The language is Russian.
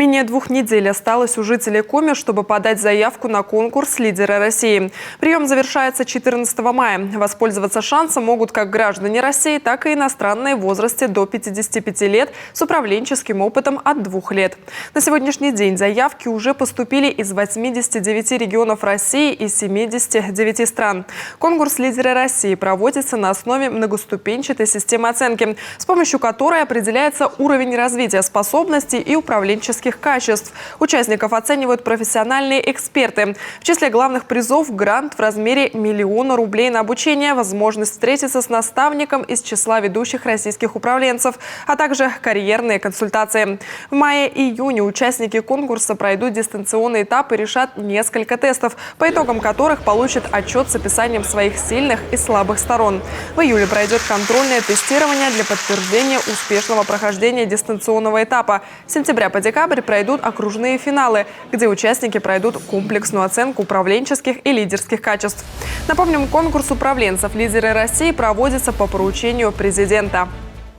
Менее 2 недель осталось у жителей Коми, чтобы подать заявку на конкурс «Лидеры России». Прием завершается 14 мая. Воспользоваться шансом могут как граждане России, так и иностранные в возрасте до 55 лет с управленческим опытом от 2 лет. На сегодняшний день заявки уже поступили из 89 регионов России и 79 стран. Конкурс «Лидеры России» проводится на основе многоступенчатой системы оценки, с помощью которой определяется уровень развития способностей и управленческих качеств. Участников оценивают профессиональные эксперты. В числе главных призов грант в размере 1 миллиона рублей на обучение, возможность встретиться с наставником из числа ведущих российских управленцев, а также карьерные консультации. В мае-июне участники конкурса пройдут дистанционный этап и решат несколько тестов, по итогам которых получат отчет с описанием своих сильных и слабых сторон. В июле пройдет контрольное тестирование для подтверждения успешного прохождения дистанционного этапа. С сентября по декабрь пройдут окружные финалы, где участники пройдут комплексную оценку управленческих и лидерских качеств. Напомним, конкурс управленцев «Лидеры России» проводится по поручению президента.